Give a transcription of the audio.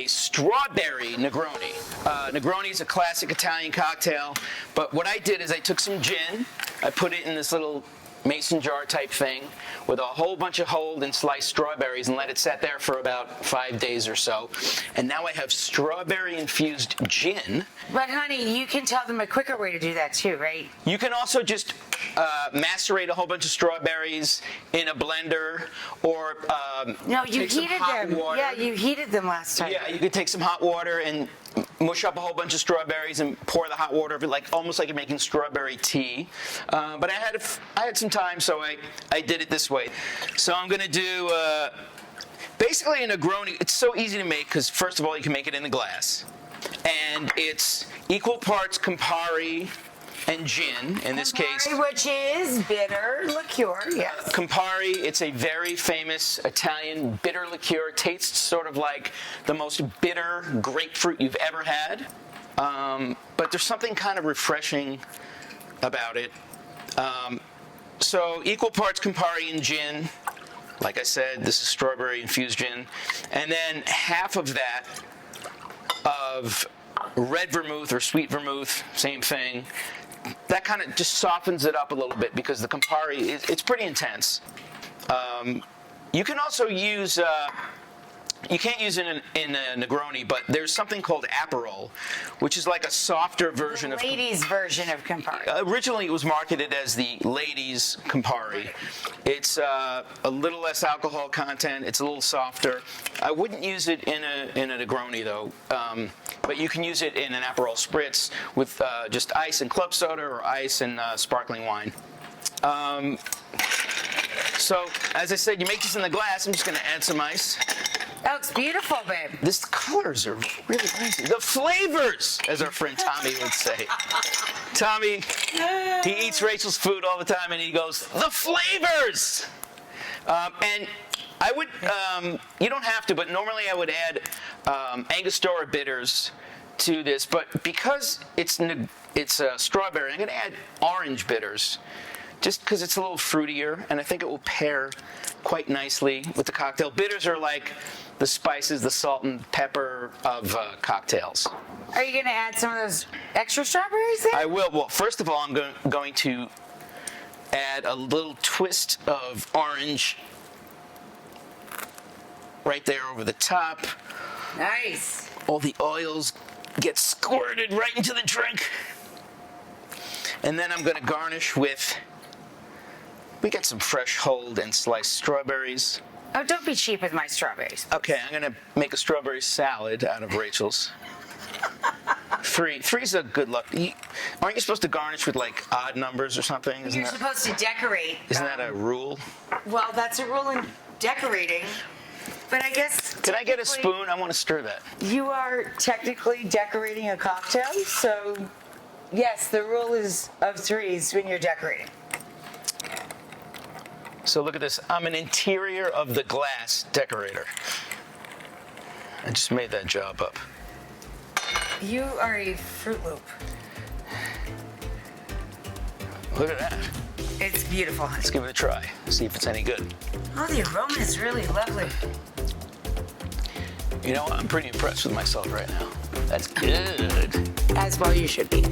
a strawberry Negroni. Negroni is a classic Italian cocktail, but what I did is I took some gin, I put it in this little mason jar type thing with a whole bunch of whole and sliced strawberries and let it sit there for about 5 days or so. And now I have strawberry-infused gin. But honey, you can tell them a quicker way to do that too, right? You can also just macerate a whole bunch of strawberries in a blender, or No, you take some heated hot them. water. Yeah, you heated them last time. Yeah, you could take some hot water and mush up a whole bunch of strawberries and pour the hot water over it, like almost like you're making strawberry tea. But I had some time, so I did it this way. So I'm gonna do basically a Negroni. It's so easy to make because first of all you can make it in a glass, and it's equal parts Campari and gin in this case. Campari, which is bitter liqueur, yes. Campari, it's a very famous Italian bitter liqueur. It tastes sort of like the most bitter grapefruit you've ever had. But there's something kind of refreshing about it. So equal parts Campari and gin. Like I said, this is strawberry-infused gin. And then half of that of red vermouth or sweet vermouth, same thing. That kind of just softens it up a little bit because the Campari, it's pretty intense. You can also use, you can't use it in a Negroni, but there's something called Aperol, which is like a softer version of... Ladies' version of Campari. Originally, it was marketed as the ladies' Campari. It's a little less alcohol content. It's a little softer. I wouldn't use it in a Negroni, though. But you can use it in an Aperol Spritz with just ice and club soda or ice and sparkling wine. So, as I said, you make this in the glass. I'm just going to add some ice. That looks beautiful, babe. The colors are really nice. The flavors, as our friend Tommy would say. Tommy, he eats Rachel's food all the time, and he goes, "The flavors!" And I would, you don't have to, but normally I would add Angostura bitters to this. But because it's strawberry, I'm going to add orange bitters, just because it's a little fruitier, and I think it will pair quite nicely with the cocktail. Bitters are like the spices, the salt and pepper of cocktails. Are you going to add some of those extra strawberries there? I will. Well, first of all, I'm going to add a little twist of orange right there over the top. Nice. All the oils get squirted right into the drink. And then I'm going to garnish with, we got some fresh whole and sliced strawberries. Oh, don't be cheap with my strawberries. Okay, I'm going to make a strawberry salad out of Rachel's. Three's a good luck. Aren't you supposed to garnish with like odd numbers or something? You're supposed to decorate. Isn't that a rule? Well, that's a rule in decorating. But I guess... Can I get a spoon? I want to stir that. You are technically decorating a cocktail, so yes, the rule is of threes when you're decorating. So look at this. I'm an interior of the glass decorator. I just made that job up. You are a Fruit Loop. Look at that. It's beautiful, honey. Let's give it a try. See if it's any good. Oh, the aroma is really lovely. You know what? I'm pretty impressed with myself right now. That's good. As well you should be.